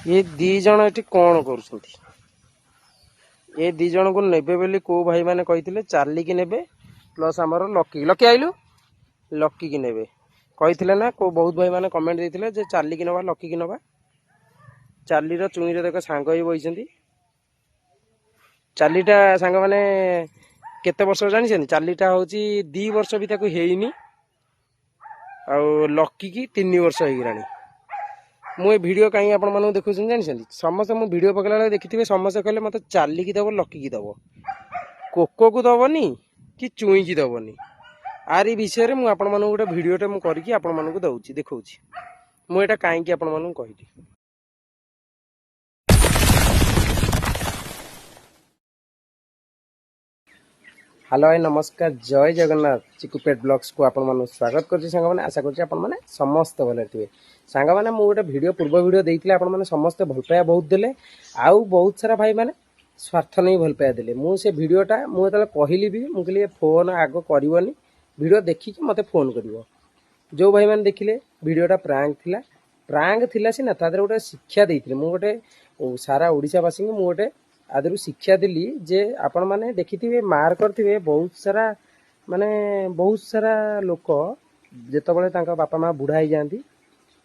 ये दी जण एठी कौन करुछंती ये दी जण को नेबे बोली को भाई माने कहिथिले चार्ली की नेबे प्लस हमर लकी लकी आइलु लकी की नेबे कहिथिले ना को बहुत भाई माने कमेंट देथिले जे चार्ली की नबा लकी की नबा चार्ली रो चुई रे देखो सांग ही बइछंती चार्लीटा सांग माने केते वर्ष जानि चार्लीटा होची 2 वर्ष भी ताको हेइनी आ लकी की 3 वर्ष हो गलानी मु भिडियो कहीं आपण मानू देखुन जानी समस्त मु भिडियो पकड़ा देखिथे समस्त कहले मत चार्ली की दब लकी की दब कोको को दबनी कि चुई की दबनी आरी विषय में आपण मानू गोटे भिडियोटे मु करके आपण मानू दउची देखौची मु एटा काहे आपण मानू कहिली। हेलो भाई नमस्कार जय जगन्नाथ चिकुपेट ब्लॉग्स को आपण मानू स्वागत करछि संग माने आशा करछि आपण माने समस्त भले थिबे सांग माने मु गोटे वीडियो पूर्व वीडियो देइथिले आपण माने समस्त भल पाया बहुत देले आउ बहुत सारा भाई माने स्वार्थ नहीं भल पाया देले मु से वीडियोटा मु तले कहली भी मु कहली फोन आगो करबनी वीडियो देखि कि मते फोन करिवो जो भाई माने देखिले वीडियोटा प्रांक थिला सिना तादर गोटे शिक्षा देइथिले मु गोटे सारा ओडिसा वासी को मु गोटे आदरू शिक्षा दिली जे आपण माने देखिथिबे मार करथिबे बहुत सारा लोक जेतबळे तांका बापा माँ बुढ़ा हो जाती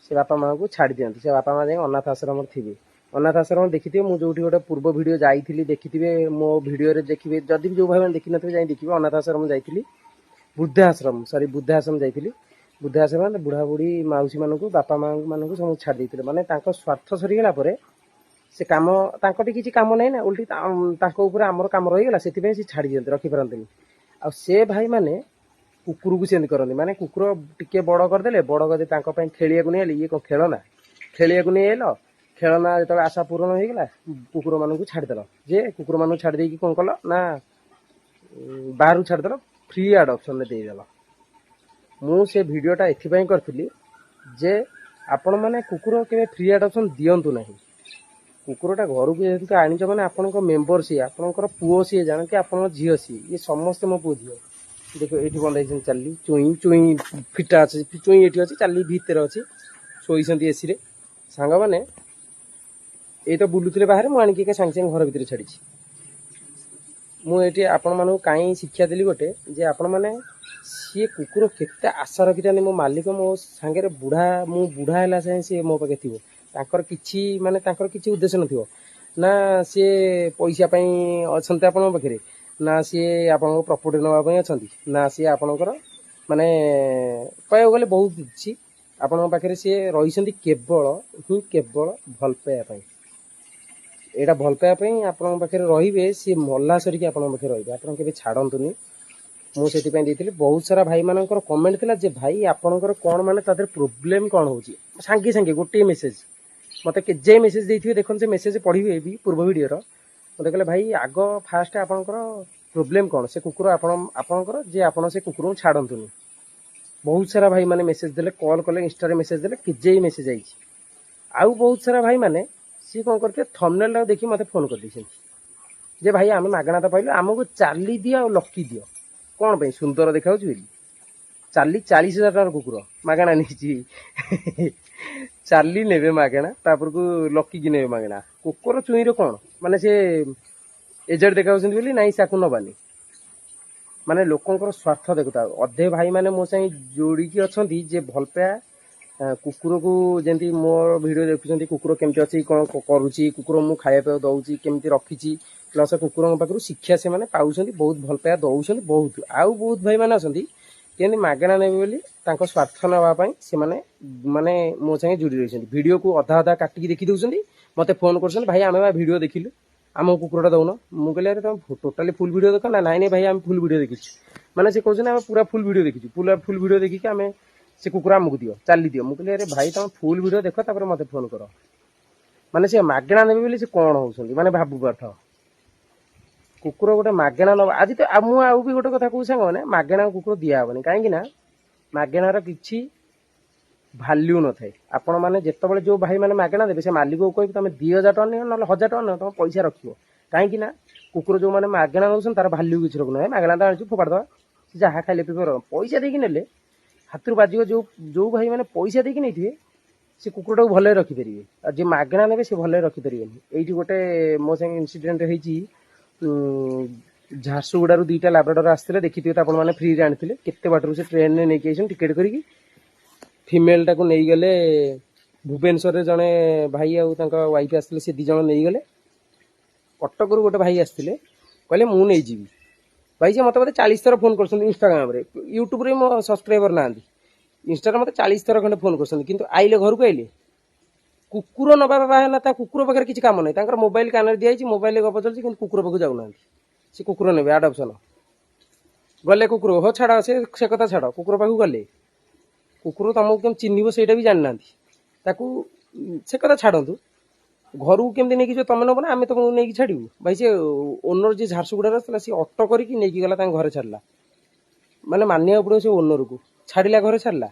से बापा माँ को छाड़ी दियंती से बापा माँ जाई अनाथ आश्रम थिबे अनाथ आश्रम देखिथिबे मु जोठी गोटे पूर्व वीडियो जाईथिली देखिथिबे मो वीडियो रे देखिबे जदि जो भाई माने देखि नथिबे जाई देखिबे अनाथ आश्रम जाईथिली वृद्धाश्रम जाईथिली वृद्धाश्रम बुढ़ा बुढ़ी माउसी मानकु बापा माँ मानकु सब छाड़ी देइथिले माने तांको स्वार्थ सरी गेला परे से काम तांकटी किछि काम नै ना उल्टी तांको ऊपर हमर काम रहि गेला सेति पे से छाड़ी दियंती रखि परंतनी आ से भाई माने कुकुर को सेंद करंती माने कुकुर टिके बड़ कर देले बड़ कर तांको पे खेलिया को नै ये को खेलना खेलिया को नै एलो खेलना जत आशा पूर्ण हो गेला कुकुर मानकु छाड़ी देलो जे कुकुर मानकु छाड़ी देकी कोन कलो ना बाहर छाड़ी देलो फ्री एडॉप्शन दे देलो मु से वीडियोटा एथि पई करथिली जे आपण माने कुकुर के फ्री एडॉप्शन दियंतु नाही कुकुरटा घर को जेहेतु आनीच मैंने आपण मेम्बर सी आपंकर पुओ सी जान कि आप झील सी ये समस्ते मो पु झील देखो ये बंधाई चार्ली चुई चुई फिटा अच्छे चुई ये अच्छी चार्ली भितर अच्छी शोई एसी रे सांग मैंने ये तो बुलूले बाहर मुझे सागे सागे घर भितर छाड़ी मुझे आपण मानक कहीं शिक्षा देली गोटे जे आपण मैंने सी कुकुर केते आशा रखी मो मालिक मो सांगे बुढ़ा मु बुढ़ा है सी मो पाखे थी तांकर किछि माने तांकर किछि उद्देश्य नथिवो ना सी पैसा पई अछंते आपन पाखरे ना सी आपन प्रॉपर्टी नवा पई अछंती ना सी आपनकर माने कय गले बहुत किछि आपन पाखरे सी रहिसंती केवल भल पाया पई एटा भल पाया पई आपन पाखरे रहिबे सी मल्ला सरी के आपन पाखरे रहिबे आपन केबे छाडंतुनी मु सेति पई देथिली बहुत सारा भाई मानकर कमेंट थिला जे भाई आपनकर कोन माने तादर प्रॉब्लम कोन होची सांगे सांगे गोटे मेसेज मत जे मेसेज देथिबे देखन से मेसेज पढ़िबे भी पूर्व वीडियो रो मते कहले भाई आगो फास्ट आपनकर प्रॉब्लम कोन से कुकुर आपनकर जे आपन से कुकुर छाडंतुनी बहुत सारा भाई माने मेसेज देले कॉल कले इंस्टा रे मेसेज देले कि जे मेसेज आइछि आउ बहुत सारा भाई माने सी कोन करते थंबनेल देखि मते फोन कर दिछन जे भाई आमे मागणा त पाइलो हमको चार्ली दिया और लकी दियो कोन पे सुंदर देखाउछ बेली चार्ली 40,000 टका कुकुर मागणा निछि चार्ली नेबे मागणा तापर को लकी की नेबे मागणा कुकुर चुई रो कोन माने से एजेड देखाउछन बेली नाही साकु नबानी माने लोकंकर स्वार्थ देखुता अधे भाई माने मो साई जोड़ी की अछंती जे भल पाया कुकुर को जेंती मोर वीडियो देखुछंती कुकुर केमती अछि कोन करूची कुकुर मु खाया पे दउची केमती रखिची प्लस कुकुर पाखरु शिक्षा से माने पाउछंती बहुत भल पाया दउछंती बहुत आउ बहुत भाई माने अछंती केनी मागणा नेबे बोली तांको स्वार्थ नवा पई से माने मो संगे जुड़ी रहिसंती वीडियो को आधा आधा काटिकी देखि दउछंती मते फोन करछन भाई आमे बा वीडियो देखिलु आम कुकुरटा दउन मु कहले अरे तुम टोटाली फुल वीडियो देख ना नाइ भाई आम फुल वीडियो देखिछु माने से कहछन आम पूरा फुल वीडियो देखिछु पूरा फुल वीडियो देखि के आमे से कुकुर आमको दियो चाली दियो मु कहले अरे भाई तुम फुल वीडियो देख तापर मते फोन करो माने से मागणा नेबे बोली से कोन होउछंती माने भाबु पाठ कुकुर गोटे मागणा न आज तो मु आउ भी गोटे कथा कहू सांग माने मागणा कुकुर दिया हबनी काहे ना मागणार किछि भ्याल्यू न थाए आपण माने जेतबळे जो भाई माने मागणा देबे से मालिक को कहबे तुम 2000 टका नियो न 1000 टका न तुम पैसा रखियो काहे ना कुकुर जो माने मागणा नउसन तार भ्याल्यू किछि रखु न मागणा ता फोपाड़ दवा जहा खाइले पिबर पैसा देकी नेले हाथुर बाजियो जो भाई माने पैसा देकी नैथिबे ସେ କୁକୁରଟାକୁ ଭଲରେ ରଖିପାରିବେ, ଆଉ ଯିଏ ମାଗଣା ନେବେ ସେ ଭଲରେ ରଖିପାରିବେନି। ଏଇଠି ଗୋଟେ ମୋ ସାଙ୍ଗେ ଇନସିଡେଣ୍ଟ ହେଇଛି। ଝାରସୁଗୁଡ଼ାରୁ 2ଟା ଲାବ୍ରାଡୋର ଆସିଥିଲେ, ଦେଖିଥିବେ ତ ଆପଣମାନେ, ଫ୍ରିରେ ଆଣିଥିଲେ। କେତେ ବାଟରୁ ସେ ଟ୍ରେନରେ ନେଇକି ଆସିଛନ୍ତି ଟିକେଟ୍ କରିକି। ଫିମେଲଟାକୁ ନେଇଗଲେ ଭୁବନେଶ୍ୱରରେ, ଜଣେ ଭାଇ ଆଉ ତାଙ୍କ ୱାଇଫ୍ ଆସିଥିଲେ, ସେ 2 ଜଣ ନେଇଗଲେ। କଟକରୁ ଗୋଟେ ଭାଇ ଆସିଥିଲେ, କହିଲେ ମୁଁ ନେଇଯିବି। ଭାଇ ଯେ ମୋତେ 40 ଥର ଫୋନ୍ କରୁଛନ୍ତି ଇନଷ୍ଟାଗ୍ରାମରେ, ୟୁଟ୍ୟୁବରେ ମୋ ସବସ୍କ୍ରାଇବର ନାହାନ୍ତି। ଇନଷ୍ଟାରେ ମୋତେ 40 ଥର ଖଣ୍ଡେ ଫୋନ୍ କରୁଛନ୍ତି, କିନ୍ତୁ ଆଇଲେ ଘରକୁ ଆଇଲେ କୁକୁର ନେବା ବାବା ହେଲା, ତା କୁକୁର ପାଖରେ କିଛି କାମ ନାହିଁ। ତାଙ୍କର ମୋବାଇଲ କାନରେ ଦିଆଯାଇଛି, ମୋବାଇଲରେ ଗପ ଚାଲିଛି, କିନ୍ତୁ କୁକୁର ପାଖକୁ ଯାଉନାହାନ୍ତି। ସେ କୁକୁର ନେବେ ଆଡପସନ। ଗଲେ କୁକୁର, ହଉ ଛାଡ଼, ସେ କଥା ଛାଡ଼, କୁକୁର ପାଖକୁ ଗଲେ କୁକୁର ତମକୁ କେମିତି ଚିହ୍ନିବ ସେଇଟା ବି ଜାଣିନାହାନ୍ତି। ତାକୁ ସେ କଥା ଛାଡ଼ନ୍ତୁ, ଘରକୁ କେମିତି ନେଇକି ଯିବ ତମେ ନେବ ନା ଆମେ ତମକୁ ନେଇକି ଛାଡ଼ିବୁ? ଭାଇ ସେ ଓନର ଯିଏ ଝାରସୁଗୁଡ଼ାରେ ଥିଲା, ସେ ଅଟୋ କରିକି ନେଇକି ଗଲା, ତାଙ୍କ ଘରେ ଛାଡ଼ିଲା। ମାନେ ମାନିବାକୁ ପଡ଼ିବ ସେ ଓନରକୁ, ଛାଡ଼ିଲା, ଘରେ ଛାଡ଼ିଲା।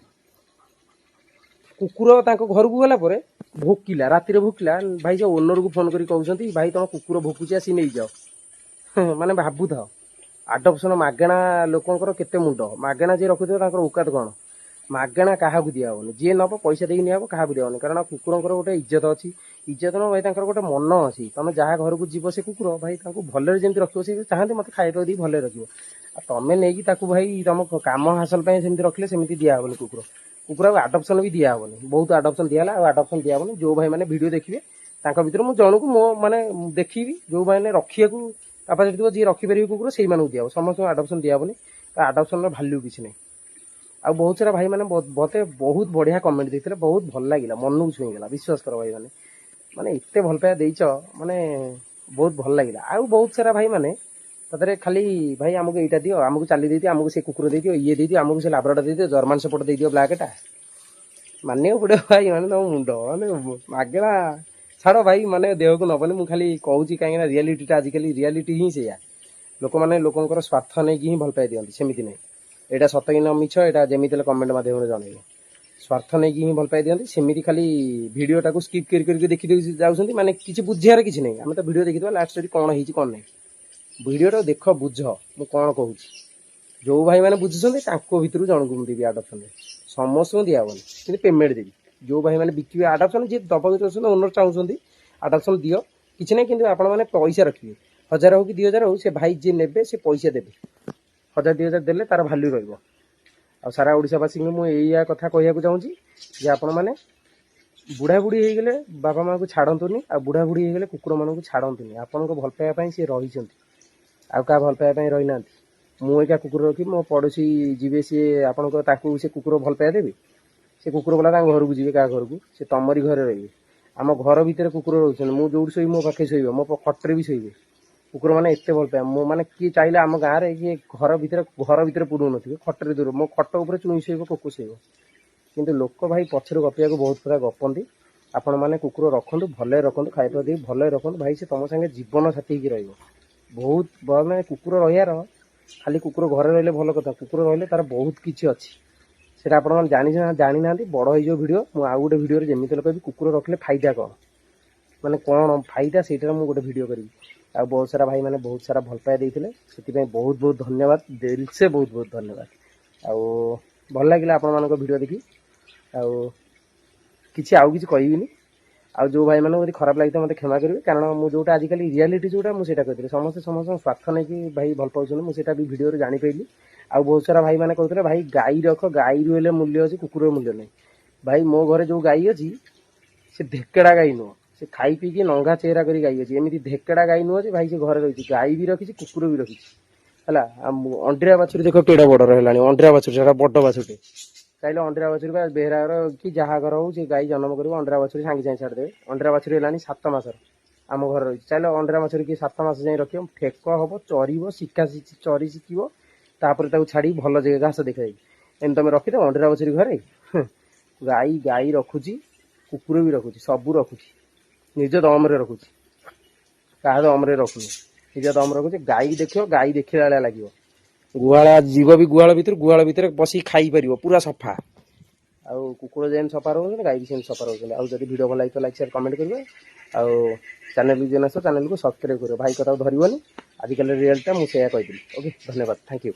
କୁକୁର ତାଙ୍କ ଘରକୁ ଗଲା ପରେ ଭୋକିଲା, ରାତିରେ ଭୋକିଲା। ଭାଇ ସେ ଓନରକୁ ଫୋନ୍ କରି କହୁଛନ୍ତି, ଭାଇ ତମ କୁକୁର ଭୋକୁଛି, ଆସି ନେଇଯାଅ। ମାନେ ଭାବୁଥାଅ, ଆଡପସନ ମାଗଣା ଲୋକଙ୍କର କେତେ ମୁଣ୍ଡ। ମାଗଣା ଯିଏ ରଖୁଥିବ ତାଙ୍କର ଔକାତ କ'ଣ? ମାଗଣା କାହାକୁ ଦିଆହେବନି, ଯିଏ ନେବ ପଇସା ଦେଇକି ନିଆହେବ, କାହାକୁ ଦିଆହେବନି। କାରଣ କୁକୁରଙ୍କର ଗୋଟେ ଇଜ୍ଜତ ଅଛି। ଇଜ୍ଜତ ନୁହଁ ଭାଇ, ତାଙ୍କର ଗୋଟେ ମନ ଅଛି। ତମେ ଯାହା ଘରକୁ ଯିବ ସେ କୁକୁର, ଭାଇ ତାଙ୍କୁ ଭଲରେ ଯେମିତି ରଖିବ, ସେ ଚାହାନ୍ତି ମୋତେ ଖାଇବା ଦେଇକି ଭଲରେ ରଖିବ। ଆଉ ତମେ ନେଇକି ତାକୁ ଭାଇ ତମ କାମ ହାସଲ ପାଇଁ ସେମିତି ରଖିଲେ, ସେମିତି ଦିଆହେବନି କୁକୁର। କୁକୁର ଆଉ ଆଡପସନ ବି ଦିଆହେବନି। ବହୁତ ଆଡପସନ ଦିଆହେଲା, ଆଉ ଆଡପସନ ଦିଆହେବନି। ଯେଉଁ ଭାଇମାନେ ଭିଡ଼ିଓ ଦେଖିବେ ତାଙ୍କ ଭିତରେ ମୁଁ ଜଣକୁ ମୋ ମାନେ ଦେଖିବି, ଯେଉଁ ଭାଇମାନେ ରଖିବାକୁ କାପାସିଟି ଥିବ, ଯିଏ ରଖିପାରିବେ କୁକୁର, ସେଇମାନଙ୍କୁ ଦିଆହେବ। ସମସ୍ତଙ୍କୁ ଆଡପସନ ଦିଆହେବନି। ଆଡପସନର ଭାଲ୍ୟୁ କିଛି ନାହିଁ। ଆଉ ବହୁତ ସାରା ଭାଇମାନେ ମୋତେ ବହୁତ ବଢ଼ିଆ କମେଣ୍ଟ ଦେଇଥିଲେ, ବହୁତ ଭଲ ଲାଗିଲା, ମନକୁ ଛୁଇଁଗଲା। ବିଶ୍ୱାସ କର ଭାଇମାନେ, ମାନେ ଏତେ ଭଲ ପାଇବା ଦେଇଛ, ମାନେ ବହୁତ ଭଲ ଲାଗିଲା। ଆଉ ବହୁତ ସାରା ଭାଇମାନେ ତାପରେ ଖାଲି ଭାଇ ଆମକୁ ଏଇଟା ଦିଅ, ଆମକୁ ଚାଲି ଦେଇଦିଅ, ଆମକୁ ସେ କୁକୁର ଦେଇଦିଅ, ଇଏ ଦେଇଦିଅ, ଆମକୁ ସେ ଲାବ୍ରାଡୋର ଦେଇଦିଅ, ଜର୍ମାନ ସେପଟ ଦେଇଦିଅ, ବ୍ଲାକ୍ଟା। ମାନିବାକୁ ପଡ଼ିବ ଭାଇ, ମାନେ ତମ ମୁଣ୍ଡ, ମାନେ ମାଗଣା ଛାଡ଼ ଭାଇ, ମାନେ ଦେହକୁ ନବନି। ମୁଁ ଖାଲି କହୁଛି କାହିଁକିନା ରିଆଲିଟିଟା, ଆଜିକାଲି ରିଆଲିଟି ହିଁ ସେଇଆ। ଲୋକମାନେ ଲୋକଙ୍କର ସ୍ୱାର୍ଥ ନେଇକି ହିଁ ଭଲ ପାଇ ଦିଅନ୍ତି, ସେମିତି ନାହିଁ। ଏଇଟା ସତ କି ନ ମିଛ, ଏଇଟା ଯେମିତି ହେଲେ କମେଣ୍ଟ ମାଧ୍ୟମରେ ଜଣେଇବ। ସ୍ୱାର୍ଥ ନେଇକି ହିଁ ଭଲ ପାଇ ଦିଅନ୍ତି। ସେମିତି ଖାଲି ଭିଡ଼ିଓଟାକୁ ସ୍କିପ୍ କରି ଦେଖି ଯାଉଛନ୍ତି, ମାନେ କିଛି ବୁଝିବାର କିଛି ନାହିଁ। ଆମେ ତ ଭିଡ଼ିଓ ଦେଖିଥିବା ଲାଷ୍ଟ ଷ୍ଟୋରି କ'ଣ ହେଇଛି କ'ଣ ନାହିଁ। ଭିଡ଼ିଓଟା ଦେଖ, ବୁଝ ମୁଁ କ'ଣ କହୁଛି। ଯେଉଁ ଭାଇମାନେ ବୁଝୁଛନ୍ତି ତାଙ୍କ ଭିତରୁ ଜଣକୁ ମୁଁ ଦେବି ଆଡପସନରେ, ସମସ୍ତଙ୍କୁ ଦିଆହେବନି, କିନ୍ତୁ ପେମେଣ୍ଟ ଦେବି। ଯେଉଁ ଭାଇମାନେ ବିକିବେ ଆଡପସନ, ଯିଏ ଦେବାକୁ ଚାହୁଁଛନ୍ତି, ଓନର ଚାହୁଁଛନ୍ତି ଆଡପସନ ଦିଅ, କିଛି ନାହିଁ, କିନ୍ତୁ ଆପଣମାନେ ପଇସା ରଖିବେ। 1000 ହଉ କି 2000 ହଉ, ସେ ଭାଇ ଯିଏ ନେବେ ସେ ପଇସା ଦେବେ। 1000 2000 ଦେଲେ ତାର ଭାଲ୍ୟୁ ରହିବ। ଆଉ ସାରା ଓଡ଼ିଶାବାସୀଙ୍କୁ ମୁଁ ଏଇଆ କଥା କହିବାକୁ ଚାହୁଁଛି ଯେ ଆପଣମାନେ ବୁଢ଼ାବୁଢ଼ୀ ହେଇଗଲେ ବାପା ମାଆଙ୍କୁ ଛାଡ଼ନ୍ତୁନି, ଆଉ ବୁଢ଼ାବୁଢ଼ୀ ହେଇଗଲେ କୁକୁରମାନଙ୍କୁ ଛାଡ଼ନ୍ତୁନି। ଆପଣଙ୍କ ଭଲ ପାଇବା ପାଇଁ ସିଏ ରହିଛନ୍ତି, ଆଉ କାହା ଭଲ ପାଇବା ପାଇଁ ରହିନାହାନ୍ତି। ମୁଁ ଏକା କୁକୁର ରଖିବି, ମୋ ପଡ଼ୋଶୀ ଯିବେ, ସିଏ ଆପଣଙ୍କ ତାଙ୍କୁ ସେ କୁକୁର ଭଲ ପାଇବା ଦେବେ? ସେ କୁକୁର ବାଲା ତାଙ୍କ ଘରକୁ ଯିବେ, କାହା ଘରକୁ? ସେ ତମରି ଘରେ ରହିବେ। ଆମ ଘର ଭିତରେ କୁକୁର ରହୁଛନ୍ତି, ମୁଁ ଯେଉଁଠି ଶୋଇବି ମୋ ପାଖେ ଶୋଇବ, ମୋ ଖଟରେ ବି ଶୋଇବେ। କୁକୁରମାନେ ଏତେ ଭଲ ପାଇବା, ମୁଁ ମାନେ କିଏ ଚାହିଁଲେ ଆମ ଗାଁରେ କିଏ ଘର ଭିତରେ ପୁରଉନଥିବେ, ଖଟରେ ଦୂର, ମୋ ଖଟ ଉପରେ ଚୁଇଁ ଶୋଇବ, କୋକୁ ଶୋଇବ। କିନ୍ତୁ ଲୋକ ଭାଇ ପଛରୁ ଗପିବାକୁ ବହୁତ କଥା ଗପନ୍ତି। ଆପଣମାନେ କୁକୁର ରଖନ୍ତୁ, ଭଲରେ ରଖନ୍ତୁ, ଖାଇବା ଦେଇ ଭଲରେ ରଖନ୍ତୁ। ଭାଇ ସେ ତମ ସାଙ୍ଗେ ଜୀବନ ସାଥୀ ହେଇକି ରହିବ। ବହୁତ ମାନେ କୁକୁର ରହିବାର, ଖାଲି କୁକୁର ଘରେ ରହିଲେ ଭଲ କଥା, କୁକୁର ରହିଲେ ତାର ବହୁତ କିଛି ଅଛି। ସେଇଟା ଆପଣମାନେ ଜାଣିନାହାନ୍ତି। ବଡ଼ ହେଇଯିବ ଭିଡ଼ିଓ, ମୁଁ ଆଉ ଗୋଟେ ଭିଡ଼ିଓରେ ଯେମିତି ହେଲେ କହିବି କୁକୁର ରଖିଲେ ଫାଇଦା କ'ଣ, ମାନେ କ'ଣ ଫାଇଦା, ସେଇଟାରେ ମୁଁ ଗୋଟେ ଭିଡ଼ିଓ କରିବି। ଆଉ ବହୁତ ସାରା ଭାଇମାନେ ବହୁତ ସାରା ଭଲ ପାଇବା ଦେଇଥିଲେ, ସେଥିପାଇଁ ବହୁତ ବହୁତ ଧନ୍ୟବାଦ, ଦିଲ୍ସେ ବହୁତ ବହୁତ ଧନ୍ୟବାଦ। ଆଉ ଭଲ ଲାଗିଲା ଆପଣମାନଙ୍କ ଭିଡ଼ିଓ ଦେଖି। ଆଉ କିଛି କହିବିନି। ଆଉ ଯେଉଁ ଭାଇମାନଙ୍କୁ ଯଦି ଖରାପ ଲାଗିଥିବ ମୋତେ କ୍ଷମା କରିବେ, କାରଣ ମୁଁ ଯେଉଁଟା ଆଜିକାଲି ରିଆଲିଟି ଯେଉଁଟା ମୁଁ ସେଇଟା କହିଥିଲି। ସମସ୍ତଙ୍କ ସ୍ୱାର୍ଥ ନେଇକି ଭାଇ ଭଲ ପାଉଛନ୍ତି, ମୁଁ ସେଇଟା ବି ଭିଡ଼ିଓରେ ଜାଣିପାରିଲି। ଆଉ ବହୁତ ସାରା ଭାଇମାନେ କହୁଥିଲେ ଭାଇ ଗାଈ ରଖ, ଗାଈରୁ ହେଲେ ମୂଲ୍ୟ ଅଛି, କୁକୁରର ମୂଲ୍ୟ ନାହିଁ। ଭାଇ ମୋ ଘରେ ଯେଉଁ ଗାଈ ଅଛି, ସେ ଧେକେଡ଼ା ଗାଈ ନୁହଁ, ସେ ଖାଇ ପିଇକି ନଙ୍ଗା ଚେହେରା କରି ଗାଈ ଅଛି। ଏମିତି ଧେକେଡ଼ା ଗାଈ ନୁହଁ ଯେ ଭାଇ ସେ ଘରେ ରହିଛି, ଗାଈ ବି ରଖିଛି, କୁକୁର ବି ରଖିଛି ହେଲା। ଆଉ ଅଣ୍ଡିରା ବାଛୁରୀ ଦେଖ କେଡ଼େ ବଡ଼ର ହେଲାଣି, ଅଣ୍ଡିରା ବାଛୁରୀ, ସେଟା ବଡ଼ ବାଛୁରୀଟେ। ଚାହିଁଲେ ଅଣ୍ଡିରା ବାଛୁରୀ ବା ବେହେରାଘର କି ଯାହା ଘର ହଉ, ସେ ଗାଈ ଜନ୍ମ କରିବ, ଅଣ୍ଡିରା ବାଛୁରୀ ସାଙ୍ଗେ ଛାଡ଼ିଦେବେ। ଅଣ୍ଡିରା ବାଛୁରୀ ହେଲାଣି 7 ମାସର, ଆମ ଘରେ ରହିଛି। ଚାହିଁଲେ ଅଣ୍ଡିରା ବାଛୁରୀ କି 7 ମାସ ଯାଏଁ ରଖିବ, ଠେକ ହବ, ଚରିବ, ଚରି ଶିଖିବ, ତାପରେ ତାକୁ ଛାଡ଼ି ଭଲ ଜାଗା ଘାସ ଦେଖାଇବି। ଏମିତି ତମେ ରଖିଦେବ ଅଣ୍ଡିରା ବାଛୁରୀ ଘରେ? ଗାଈ ରଖୁଛି, କୁକୁର ବି ରଖୁଛି, ସବୁ ରଖୁଛି, ନିଜ ଦମରେ ରଖୁଛି, କାହା ଦମରେ ରଖୁନି, ନିଜ ଦମରେ ରଖୁଛି। ଗାଈ ଦେଖିବ, ଗାଈ ଦେଖିଲା ଭଳିଆ ଲାଗିବ। ଗୁହାଳ ଯିବ ବି, ଗୁହାଳ ଭିତରେ ବସିକି ଖାଇପାରିବ, ପୁରା ସଫା। ଆଉ କୁକୁର ଯେମିତି ସଫା ରହୁଛନ୍ତି, ଗାଈ ବି ସେମିତି ସଫା ରହୁଛନ୍ତି। ଆଉ ଯଦି ଭିଡ଼ିଓ ଭଲ ଲାଗିଥିବ ଲାଇକ୍ ସେୟାର କମେଣ୍ଟ କରିବେ। ଆଉ ଚ୍ୟାନେଲକୁ ଯିଏ ନଆସିବ ଚ୍ୟାନେଲକୁ ସବସ୍କ୍ରାଇବ୍ କରିବ। ଭାଇ କଥା ଧରିବନି, ଆଜିକାଲି ରିଅଲ୍ଟା ମୁଁ ସେଇଆ କହିଥିଲି। ଓକେ, ଧନ୍ୟବାଦ, ଥ୍ୟାଙ୍କ ୟୁ।